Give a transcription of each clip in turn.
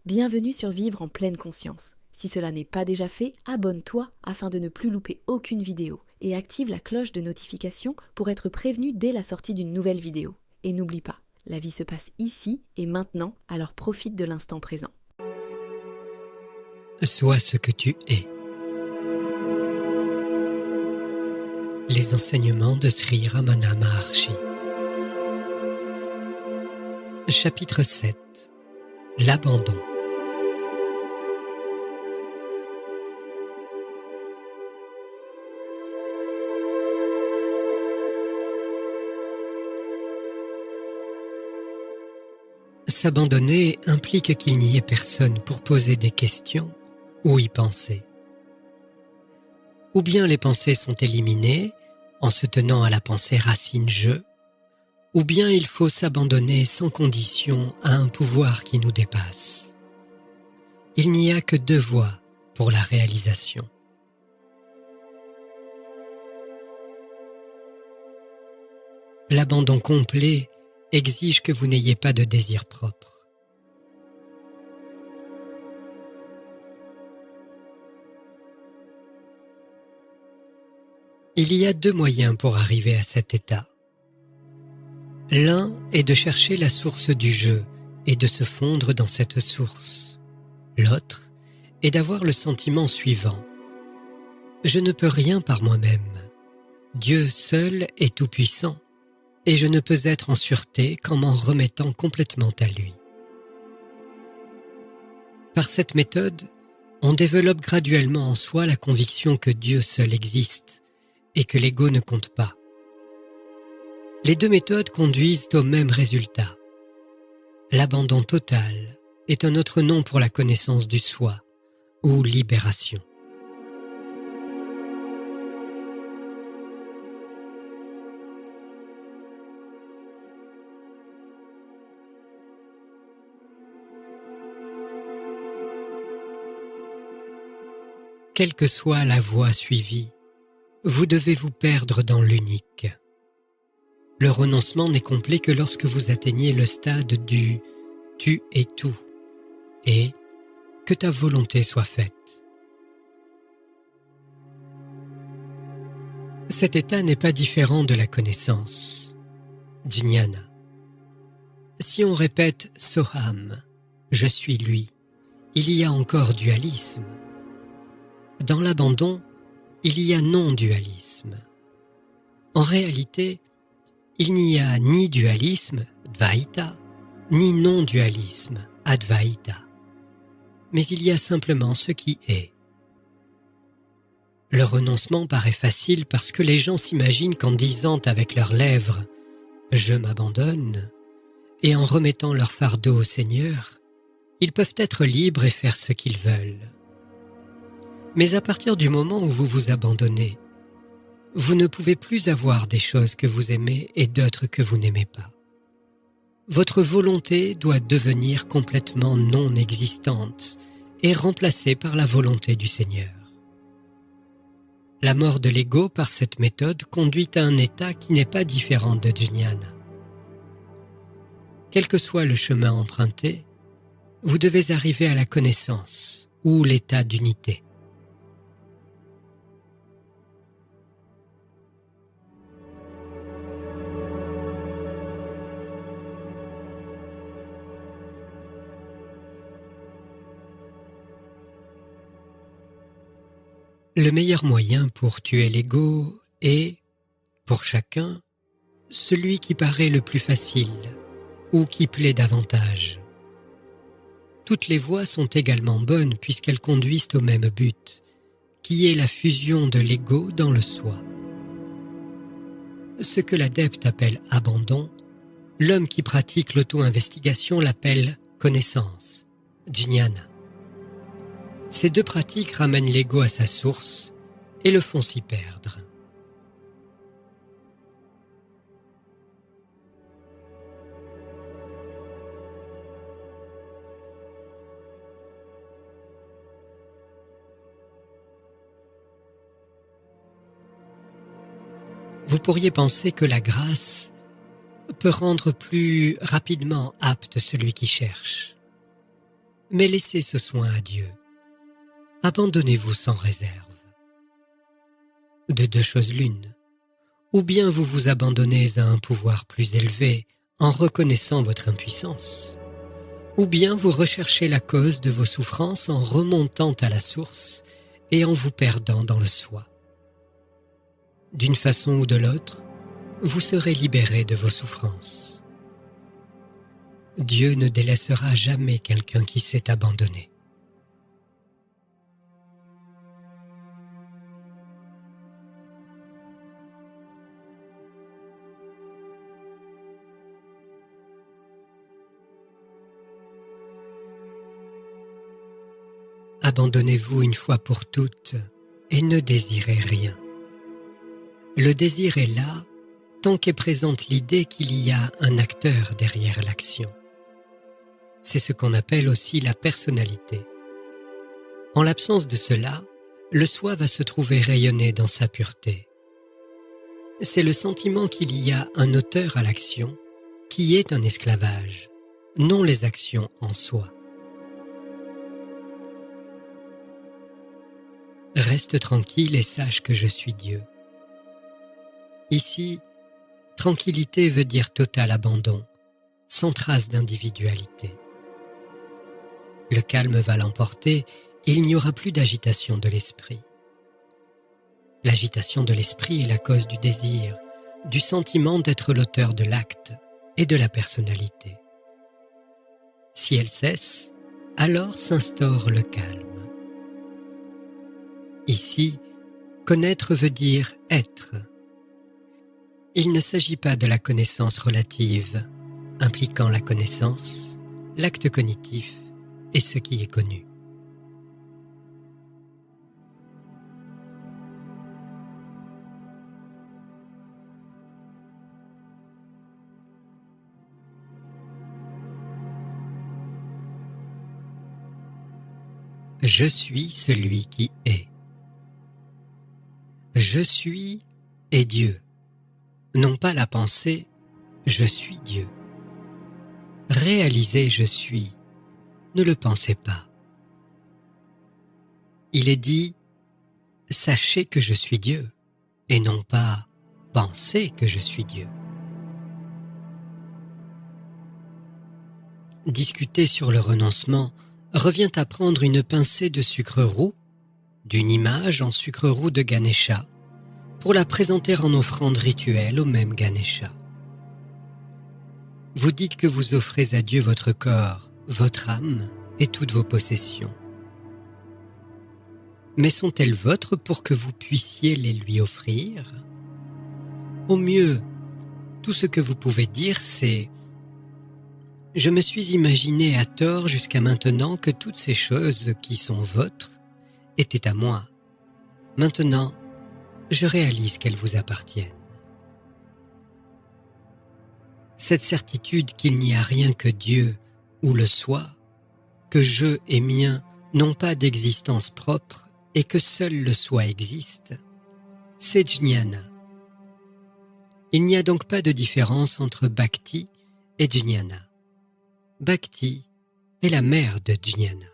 Bienvenue sur Vivre en pleine conscience. Si cela n'est pas déjà fait, abonne-toi afin de ne plus louper aucune vidéo et active la cloche de notification pour être prévenu dès la sortie d'une nouvelle vidéo. Et n'oublie pas, la vie se passe ici et maintenant, alors profite de l'instant présent. Sois ce que tu es. Les enseignements de Sri Ramana Maharshi. Chapitre 7. L'abandon. S'abandonner implique qu'il n'y ait personne pour poser des questions ou y penser. Ou bien les pensées sont éliminées en se tenant à la pensée racine je, ou bien il faut s'abandonner sans condition à un pouvoir qui nous dépasse. Il n'y a que deux voies pour la réalisation. L'abandon complet exige que vous n'ayez pas de désir propre. Il y a deux moyens pour arriver à cet état. L'un est de chercher la source du jeu et de se fondre dans cette source. L'autre est d'avoir le sentiment suivant. Je ne peux rien par moi-même. Dieu seul est tout-puissant et je ne peux être en sûreté qu'en m'en remettant complètement à lui. Par cette méthode, on développe graduellement en soi la conviction que Dieu seul existe et que l'ego ne compte pas. Les deux méthodes conduisent au même résultat. L'abandon total est un autre nom pour la connaissance du soi ou libération. Quelle que soit la voie suivie, vous devez vous perdre dans l'unique. Le renoncement n'est complet que lorsque vous atteignez le stade du « tu es tout » et « que ta volonté soit faite ». Cet état n'est pas différent de la connaissance, jnana. Si on répète « soham », « je suis lui », il y a encore dualisme. Dans l'abandon, il y a non-dualisme. En réalité, il n'y a ni dualisme, dvaita, ni non-dualisme, advaita. Mais il y a simplement ce qui est. Le renoncement paraît facile parce que les gens s'imaginent qu'en disant avec leurs lèvres « je m'abandonne » et en remettant leur fardeau au Seigneur, ils peuvent être libres et faire ce qu'ils veulent. Mais à partir du moment où vous vous abandonnez, vous ne pouvez plus avoir des choses que vous aimez et d'autres que vous n'aimez pas. Votre volonté doit devenir complètement non existante et remplacée par la volonté du Seigneur. La mort de l'ego par cette méthode conduit à un état qui n'est pas différent de jnana. Quel que soit le chemin emprunté, vous devez arriver à la connaissance ou l'état d'unité. Le meilleur moyen pour tuer l'ego est, pour chacun, celui qui paraît le plus facile ou qui plaît davantage. Toutes les voies sont également bonnes puisqu'elles conduisent au même but, qui est la fusion de l'ego dans le soi. Ce que l'adepte appelle abandon, l'homme qui pratique l'auto-investigation l'appelle connaissance, jnana. Ces deux pratiques ramènent l'ego à sa source et le font s'y perdre. Vous pourriez penser que la grâce peut rendre plus rapidement apte celui qui cherche. mais laissez ce soin à Dieu. Abandonnez-vous sans réserve. De deux choses l'une, ou bien vous vous abandonnez à un pouvoir plus élevé en reconnaissant votre impuissance, ou bien vous recherchez la cause de vos souffrances en remontant à la source et en vous perdant dans le soi. D'une façon ou de l'autre, vous serez libéré de vos souffrances. Dieu ne délaissera jamais quelqu'un qui s'est abandonné. Abandonnez-vous une fois pour toutes et ne désirez rien. Le désir est là tant qu'est présente l'idée qu'il y a un acteur derrière l'action. C'est ce qu'on appelle aussi la personnalité. En l'absence de cela, le soi va se trouver rayonner dans sa pureté. C'est le sentiment qu'il y a un auteur à l'action qui est un esclavage, non les actions en soi. Reste tranquille et sache que je suis Dieu. Ici, tranquillité veut dire total abandon, sans trace d'individualité. Le calme va l'emporter et il n'y aura plus d'agitation de l'esprit. L'agitation de l'esprit est la cause du désir, du sentiment d'être l'auteur de l'acte et de la personnalité. Si elle cesse, alors s'instaure le calme. Ici, connaître veut dire être. Il ne s'agit pas de la connaissance relative, impliquant la connaissance, l'acte cognitif et ce qui est connu. Je suis celui qui est. Je suis est Dieu, non pas la pensée « je suis Dieu ». Réalisez « je suis », ne le pensez pas. Il est dit « sachez que je suis Dieu » et non pas « pensez que je suis Dieu ». Discuter sur le renoncement revient à prendre une pincée de sucre roux, d'une image en sucre roux de Ganesha, pour la présenter en offrande rituelle au même Ganesha. Vous dites que vous offrez à Dieu votre corps, votre âme et toutes vos possessions. Mais sont-elles vôtres pour que vous puissiez les lui offrir? Au mieux, tout ce que vous pouvez dire, c'est « Je me suis imaginé à tort jusqu'à maintenant que toutes ces choses qui sont vôtres étaient à moi. Maintenant, je réalise qu'elles vous appartiennent. » Cette certitude qu'il n'y a rien que Dieu ou le soi, que je et mien n'ont pas d'existence propre et que seul le soi existe, c'est jnana. Il n'y a donc pas de différence entre bhakti et jnana. Bhakti est la mère de jnana.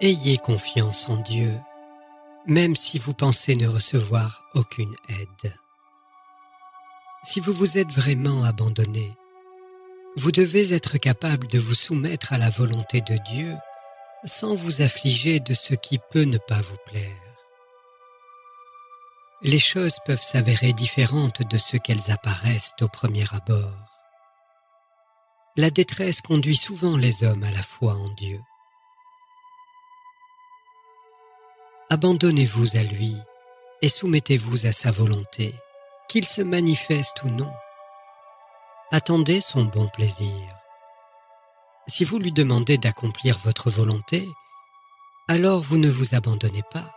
Ayez confiance en Dieu, même si vous pensez ne recevoir aucune aide. Si vous vous êtes vraiment abandonné, vous devez être capable de vous soumettre à la volonté de Dieu sans vous affliger de ce qui peut ne pas vous plaire. Les choses peuvent s'avérer différentes de ce qu'elles apparaissent au premier abord. La détresse conduit souvent les hommes à la foi en Dieu. Abandonnez-vous à lui et soumettez-vous à sa volonté, qu'il se manifeste ou non. Attendez son bon plaisir. Si vous lui demandez d'accomplir votre volonté, alors vous ne vous abandonnez pas,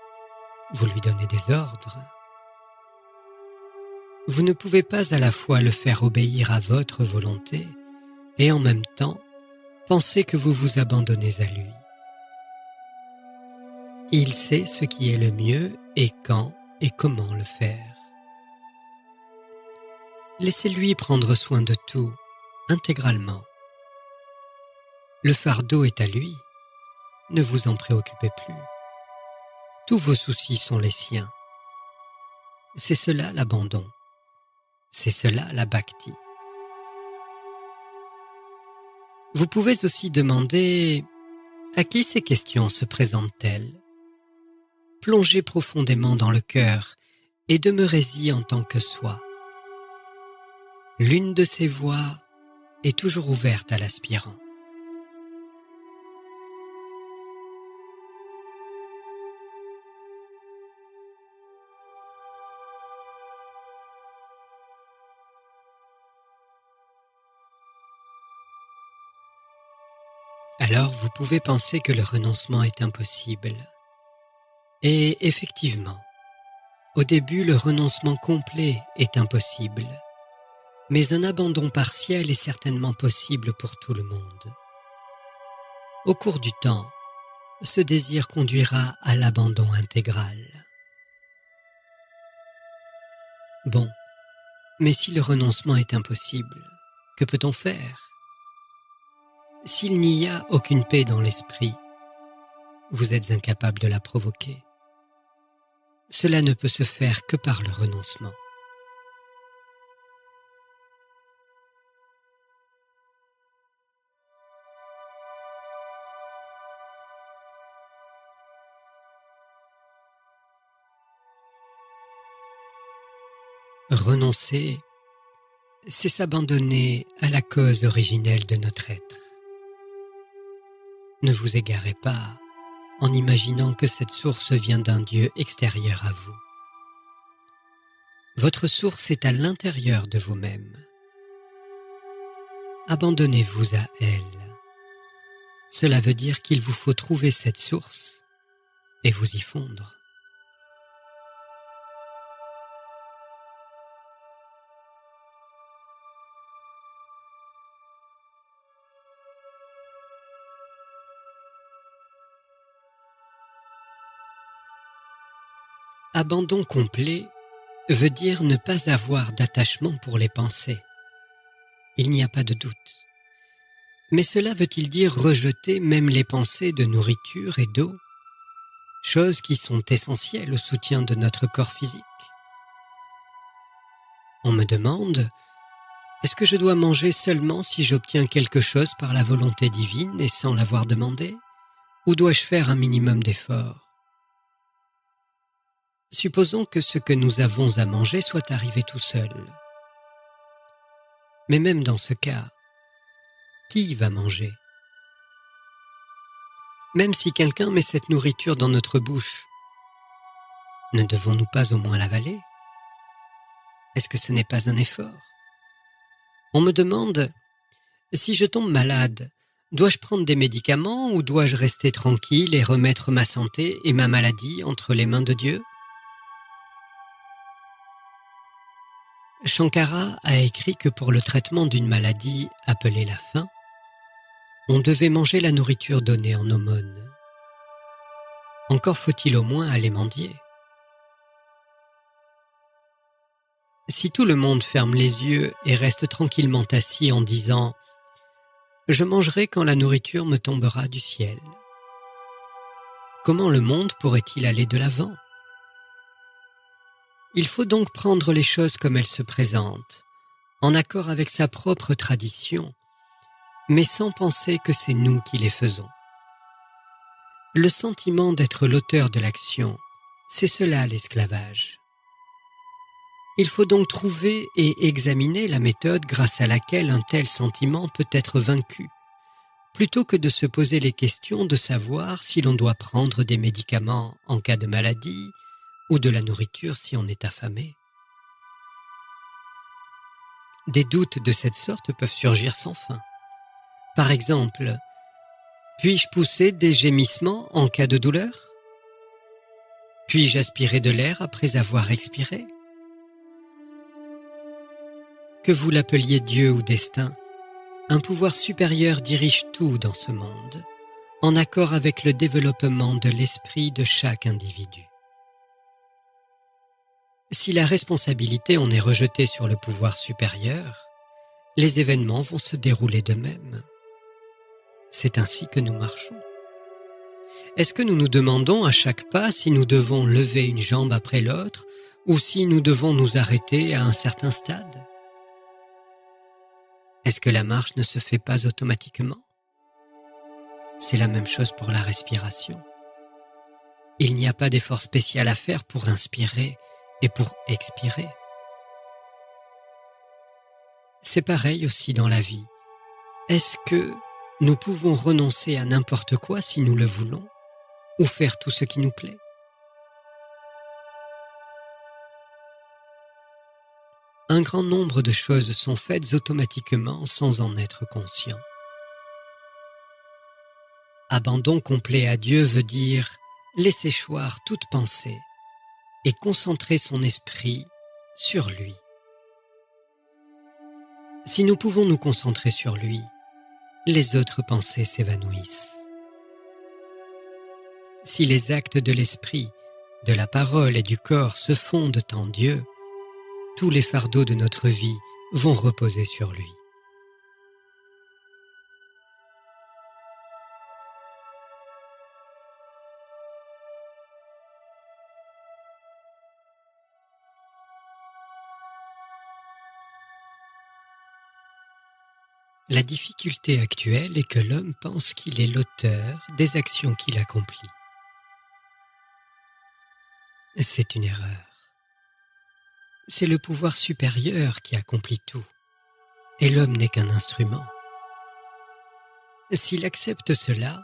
vous lui donnez des ordres. Vous ne pouvez pas à la fois le faire obéir à votre volonté et en même temps pensez que vous vous abandonnez à lui. Il sait ce qui est le mieux et quand et comment le faire. Laissez-lui prendre soin de tout, intégralement. Le fardeau est à lui, ne vous en préoccupez plus. Tous vos soucis sont les siens. C'est cela l'abandon, c'est cela la bhakti. Vous pouvez aussi demander à qui ces questions se présentent-elles. Plongez profondément dans le cœur et demeurez-y en tant que soi. L'une de ces voies est toujours ouverte à l'aspirant. Alors vous pouvez penser que le renoncement est impossible. Et effectivement, au début le renoncement complet est impossible, mais un abandon partiel est certainement possible pour tout le monde. Au cours du temps, ce désir conduira à l'abandon intégral. Bon, mais si le renoncement est impossible, que peut-on faire ? S'il n'y a aucune paix dans l'esprit, vous êtes incapable de la provoquer. Cela ne peut se faire que par le renoncement. Renoncer, c'est s'abandonner à la cause originelle de notre être. Ne vous égarez pas en imaginant que cette source vient d'un Dieu extérieur à vous. Votre source est à l'intérieur de vous-même. Abandonnez-vous à elle. Cela veut dire qu'il vous faut trouver cette source et vous y fondre. Abandon complet veut dire ne pas avoir d'attachement pour les pensées. Il n'y a pas de doute. Mais cela veut-il dire rejeter même les pensées de nourriture et d'eau, choses qui sont essentielles au soutien de notre corps physique? On me demande, est-ce que je dois manger seulement si j'obtiens quelque chose par la volonté divine et sans l'avoir demandé, ou dois-je faire un minimum d'efforts? Supposons que ce que nous avons à manger soit arrivé tout seul. Mais même dans ce cas, qui va manger? Même si quelqu'un met cette nourriture dans notre bouche, ne devons-nous pas au moins l'avaler? Est-ce que ce n'est pas un effort? On me demande, si je tombe malade, dois-je prendre des médicaments ou dois-je rester tranquille et remettre ma santé et ma maladie entre les mains de Dieu? Shankara a écrit que pour le traitement d'une maladie appelée la faim, on devait manger la nourriture donnée en aumône. Encore faut-il au moins aller mendier. Si tout le monde ferme les yeux et reste tranquillement assis en disant « Je mangerai quand la nourriture me tombera du ciel », comment le monde pourrait-il aller de l'avant? Il faut donc prendre les choses comme elles se présentent, en accord avec sa propre tradition, mais sans penser que c'est nous qui les faisons. Le sentiment d'être l'auteur de l'action, c'est cela l'esclavage. Il faut donc trouver et examiner la méthode grâce à laquelle un tel sentiment peut être vaincu, plutôt que de se poser les questions de savoir si l'on doit prendre des médicaments en cas de maladie ou de la nourriture si on est affamé. Des doutes de cette sorte peuvent surgir sans fin. Par exemple, puis-je pousser des gémissements en cas de douleur? Puis-je aspirer de l'air après avoir expiré? Que vous l'appeliez Dieu ou destin, Un pouvoir supérieur dirige tout dans ce monde, en accord avec le développement de l'esprit de chaque individu. Si la responsabilité en est rejetée sur le pouvoir supérieur, les événements vont se dérouler d'eux-mêmes. C'est ainsi que nous marchons. Est-ce que nous nous demandons à chaque pas si nous devons lever une jambe après l'autre ou si nous devons nous arrêter à un certain stade? Est-ce que la marche ne se fait pas automatiquement? C'est la même chose pour la respiration. Il n'y a pas d'effort spécial à faire pour inspirer et pour expirer. C'est pareil aussi dans la vie. Est-ce que nous pouvons renoncer à n'importe quoi si nous le voulons, ou faire tout ce qui nous plaît? Un grand nombre de choses sont faites automatiquement sans en être conscient. Abandon complet à Dieu veut dire laisser choir toute pensée et concentrer son esprit sur lui. Si nous pouvons nous concentrer sur lui, les autres pensées s'évanouissent. Si les actes de l'esprit, de la parole et du corps se fondent en Dieu, tous les fardeaux de notre vie vont reposer sur lui. La difficulté actuelle est que l'homme pense qu'il est l'auteur des actions qu'il accomplit. C'est une erreur. C'est le pouvoir supérieur qui accomplit tout, et l'homme n'est qu'un instrument. S'il accepte cela,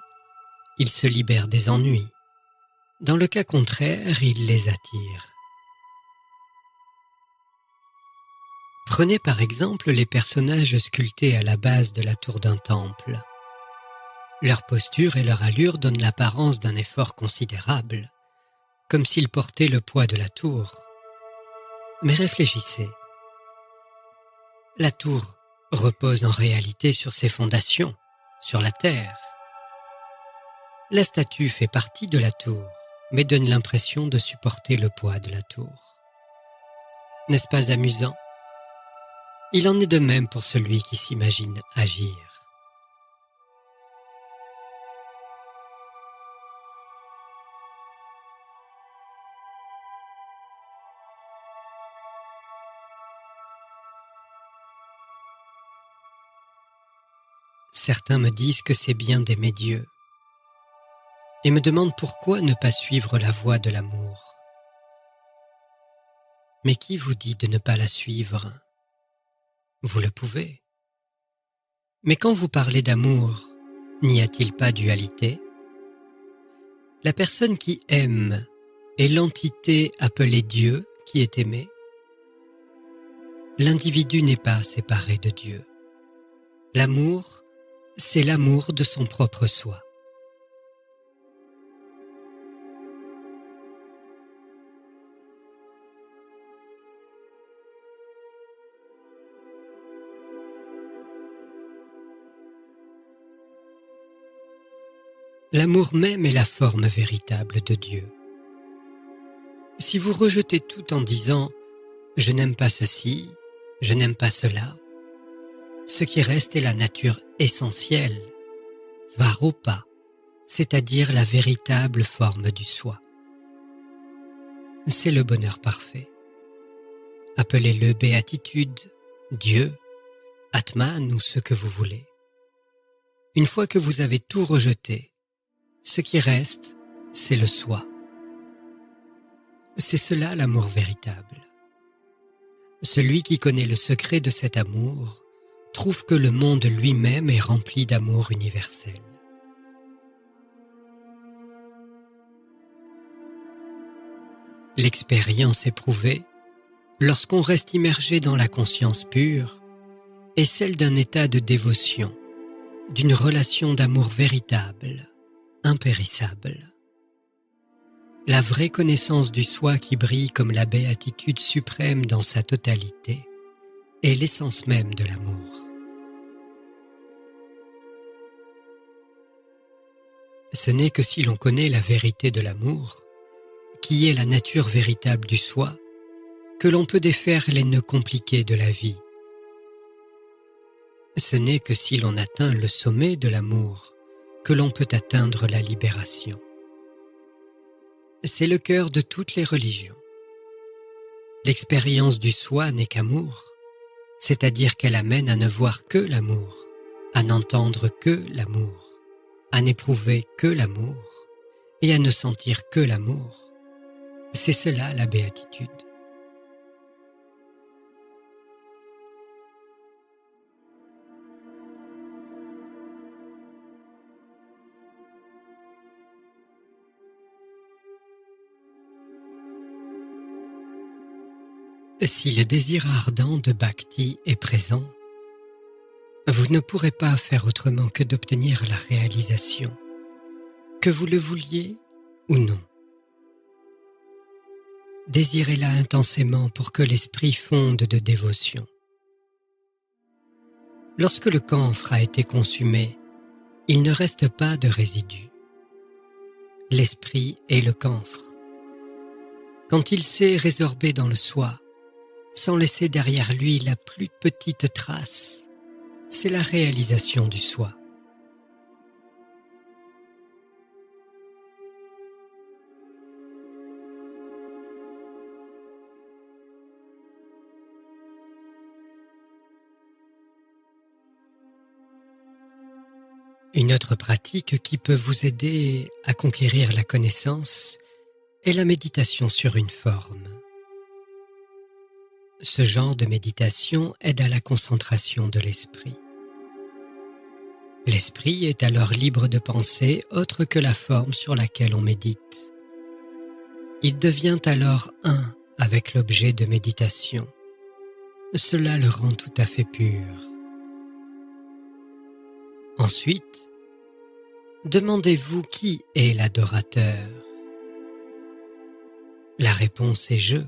il se libère des ennuis. Dans le cas contraire, il les attire. Prenez par exemple les personnages sculptés à la base de la tour d'un temple. Leur posture et leur allure donnent l'apparence d'un effort considérable, comme s'ils portaient le poids de la tour. Mais réfléchissez. La tour repose en réalité sur ses fondations, sur la terre. La statue fait partie de la tour, mais donne l'impression de supporter le poids de la tour. N'est-ce pas amusant? Il en est de même pour celui qui s'imagine agir. Certains me disent que c'est bien d'aimer Dieu et me demandent pourquoi ne pas suivre la voie de l'amour. Mais qui vous dit de ne pas la suivre? Vous le pouvez. Mais quand vous parlez d'amour, n'y a-t-il pas dualité? La personne qui aime est l'entité appelée Dieu qui est aimée. L'individu n'est pas séparé de Dieu. L'amour, c'est l'amour de son propre soi. L'amour même est la forme véritable de Dieu. Si vous rejetez tout en disant « je n'aime pas ceci, je n'aime pas cela », ce qui reste est la nature essentielle, Svarupa, c'est-à-dire la véritable forme du soi. C'est le bonheur parfait. Appelez-le béatitude, Dieu, Atman ou ce que vous voulez. Une fois que vous avez tout rejeté, ce qui reste, c'est le soi. C'est cela l'amour véritable. Celui qui connaît le secret de cet amour trouve que le monde lui-même est rempli d'amour universel. L'expérience éprouvée, lorsqu'on reste immergé dans la conscience pure, est celle d'un état de dévotion, d'une relation d'amour véritable, impérissable. La vraie connaissance du soi qui brille comme la béatitude suprême dans sa totalité est l'essence même de l'amour. Ce n'est que si l'on connaît la vérité de l'amour, qui est la nature véritable du soi, que l'on peut défaire les nœuds compliqués de la vie. Ce n'est que si l'on atteint le sommet de l'amour que l'on peut atteindre la libération. C'est le cœur de toutes les religions. L'expérience du soi n'est qu'amour, c'est-à-dire qu'elle amène à ne voir que l'amour, à n'entendre que l'amour, à n'éprouver que l'amour et à ne sentir que l'amour. C'est cela la béatitude. Si le désir ardent de Bhakti est présent, vous ne pourrez pas faire autrement que d'obtenir la réalisation, que vous le vouliez ou non. Désirez-la intensément pour que l'esprit fonde de dévotion. Lorsque le camphre a été consumé, il ne reste pas de résidus. L'esprit est le camphre. Quand il s'est résorbé dans le soi, sans laisser derrière lui la plus petite trace, c'est la réalisation du soi. Une autre pratique qui peut vous aider à conquérir la connaissance est la méditation sur une forme. Ce genre de méditation aide à la concentration de l'esprit. L'esprit est alors libre de penser autre que la forme sur laquelle on médite. Il devient alors un avec l'objet de méditation. Cela le rend tout à fait pur. Ensuite, demandez-vous qui est l'adorateur. La réponse est je,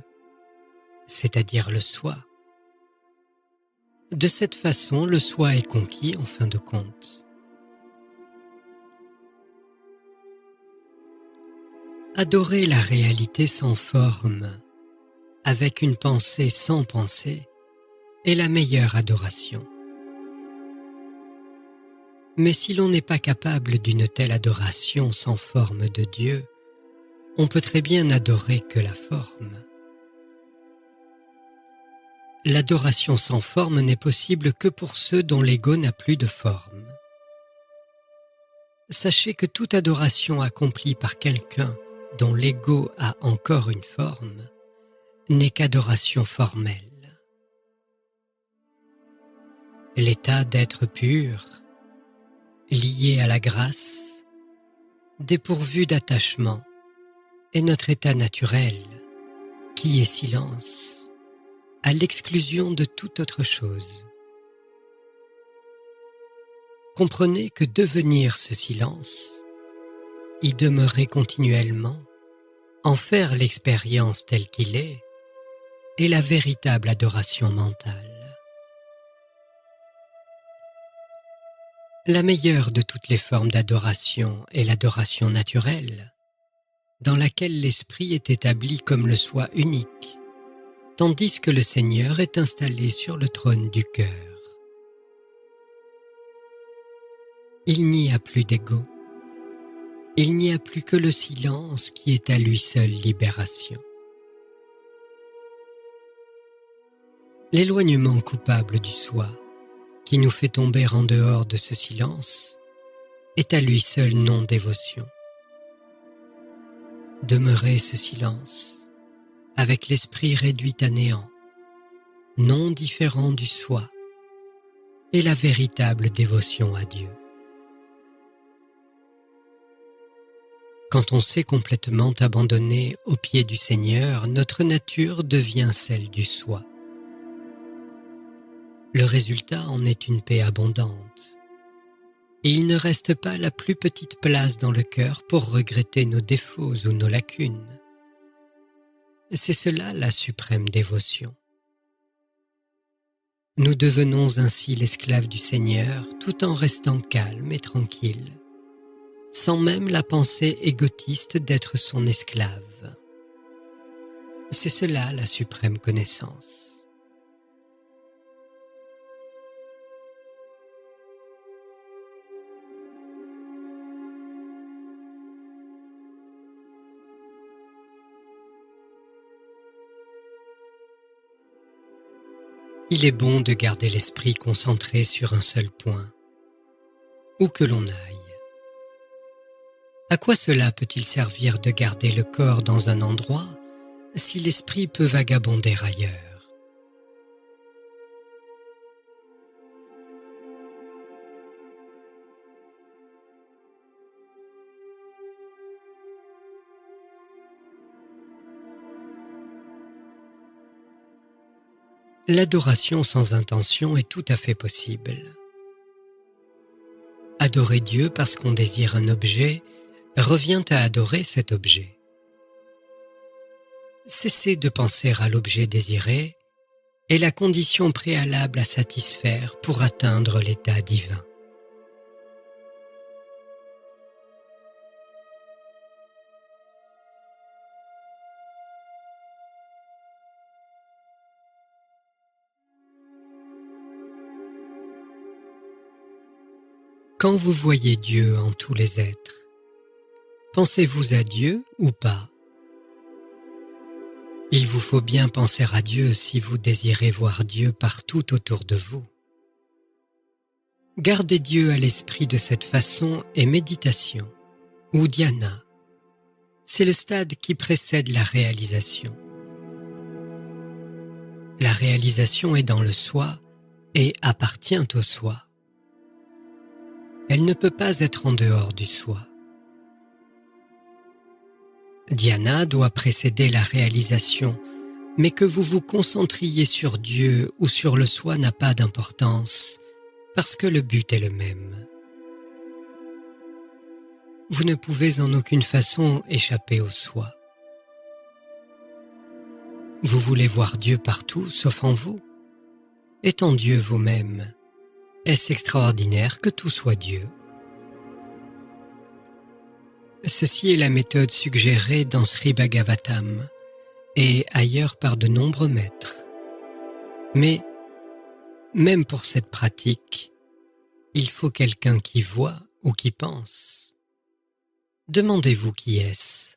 c'est-à-dire le soi. De cette façon, le soi est conquis en fin de compte. Adorer la réalité sans forme, avec une pensée sans pensée, est la meilleure adoration. Mais si l'on n'est pas capable d'une telle adoration sans forme de Dieu, on peut très bien n'adorer que la forme. L'adoration sans forme n'est possible que pour ceux dont l'ego n'a plus de forme. Sachez que toute adoration accomplie par quelqu'un dont l'ego a encore une forme n'est qu'adoration formelle. L'état d'être pur, lié à la grâce, dépourvu d'attachement, est notre état naturel, qui est silence, à l'exclusion de toute autre chose. Comprenez que devenir ce silence, y demeurer continuellement, en faire l'expérience telle qu'il est la véritable adoration mentale. La meilleure de toutes les formes d'adoration est l'adoration naturelle, dans laquelle l'esprit est établi comme le soi unique, tandis que le Seigneur est installé sur le trône du cœur. Il n'y a plus d'ego, il n'y a plus que le silence qui est à lui seul libération. L'éloignement coupable du soi, qui nous fait tomber en dehors de ce silence, est à lui seul non-dévotion. Demeurez ce silence, avec l'esprit réduit à néant, non différent du soi, est la véritable dévotion à Dieu. Quand on s'est complètement abandonné aux pieds du Seigneur, notre nature devient celle du soi. Le résultat en est une paix abondante. Et il ne reste pas la plus petite place dans le cœur pour regretter nos défauts ou nos lacunes. C'est cela la suprême dévotion. Nous devenons ainsi l'esclave du Seigneur tout en restant calmes et tranquilles, sans même la pensée égotiste d'être son esclave. C'est cela la suprême connaissance. Il est bon de garder l'esprit concentré sur un seul point, où que l'on aille. À quoi cela peut-il servir de garder le corps dans un endroit si l'esprit peut vagabonder ailleurs? L'adoration sans intention est tout à fait possible. Adorer Dieu parce qu'on désire un objet revient à adorer cet objet. Cesser de penser à l'objet désiré est la condition préalable à satisfaire pour atteindre l'état divin. Quand vous voyez Dieu en tous les êtres, pensez-vous à Dieu ou pas? Il vous faut bien penser à Dieu si vous désirez voir Dieu partout autour de vous. Gardez Dieu à l'esprit de cette façon et méditation, ou dhyana. C'est le stade qui précède la réalisation. La réalisation est dans le soi et appartient au soi. Elle ne peut pas être en dehors du soi. Dhyana doit précéder la réalisation, mais que vous vous concentriez sur Dieu ou sur le soi n'a pas d'importance, parce que le but est le même. Vous ne pouvez en aucune façon échapper au soi. Vous voulez voir Dieu partout, sauf en vous. Étant Dieu vous-même, est-ce extraordinaire que tout soit Dieu? Ceci est la méthode suggérée dans Sri Bhagavatam et ailleurs par de nombreux maîtres. Mais, même pour cette pratique, il faut quelqu'un qui voit ou qui pense. Demandez-vous qui est-ce?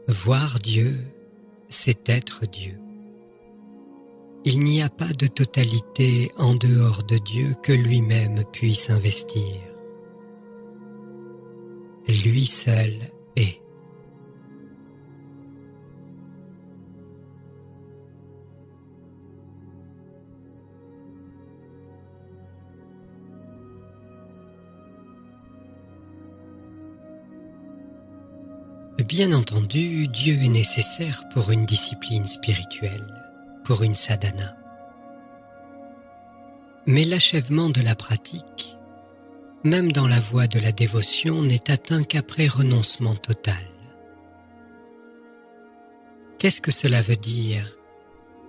Voir Dieu, c'est être Dieu. Il n'y a pas de totalité en dehors de Dieu que lui-même puisse investir. Lui seul est. Bien entendu, Dieu est nécessaire pour une discipline spirituelle, pour une sadhana. Mais l'achèvement de la pratique, même dans la voie de la dévotion, n'est atteint qu'après renoncement total. Qu'est-ce que cela veut dire,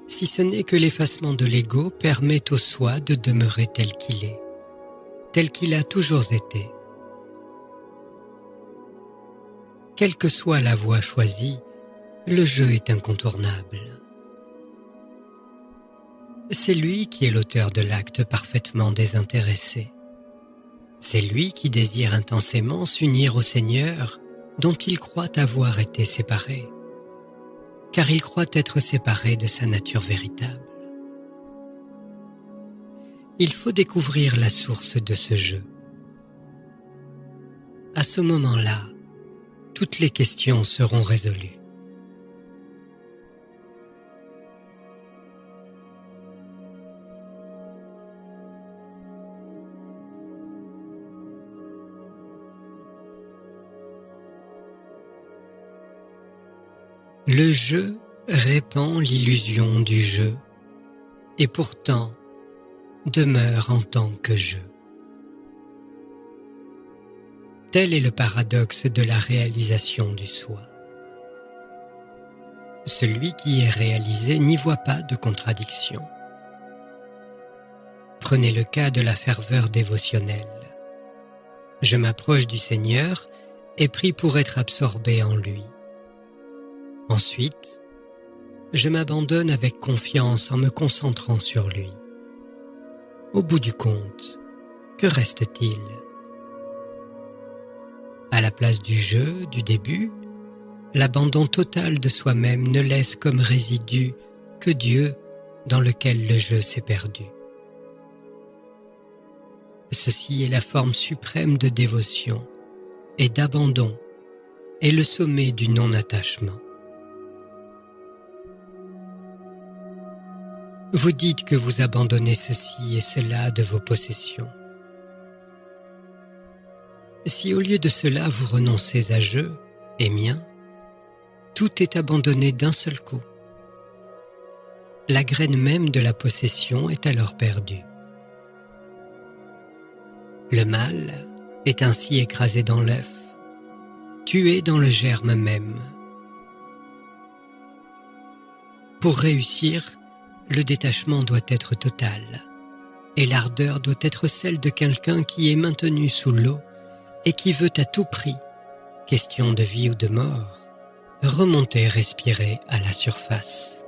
si ce n'est que l'effacement de l'ego permet au soi de demeurer tel qu'il est, tel qu'il a toujours été? Quelle que soit la voie choisie, le jeu est incontournable. C'est lui qui est l'auteur de l'acte parfaitement désintéressé. C'est lui qui désire intensément s'unir au Seigneur dont il croit avoir été séparé, car il croit être séparé de sa nature véritable. Il faut découvrir la source de ce jeu. À ce moment-là, toutes les questions seront résolues. Le jeu répand l'illusion du jeu et pourtant demeure en tant que jeu. Tel est le paradoxe de la réalisation du soi. Celui qui est réalisé n'y voit pas de contradiction. Prenez le cas de la ferveur dévotionnelle. Je m'approche du Seigneur et prie pour être absorbé en lui. Ensuite, je m'abandonne avec confiance en me concentrant sur lui. Au bout du compte, que reste-t-il ? À la place du jeu, du début, l'abandon total de soi-même ne laisse comme résidu que Dieu dans lequel le jeu s'est perdu. Ceci est la forme suprême de dévotion et d'abandon et le sommet du non-attachement. Vous dites que vous abandonnez ceci et cela de vos possessions. Si au lieu de cela vous renoncez à jeu et mien, tout est abandonné d'un seul coup. La graine même de la possession est alors perdue. Le mal est ainsi écrasé dans l'œuf, tué dans le germe même. Pour réussir, le détachement doit être total, et l'ardeur doit être celle de quelqu'un qui est maintenu sous l'eau et qui veut à tout prix, question de vie ou de mort, remonter respirer à la surface.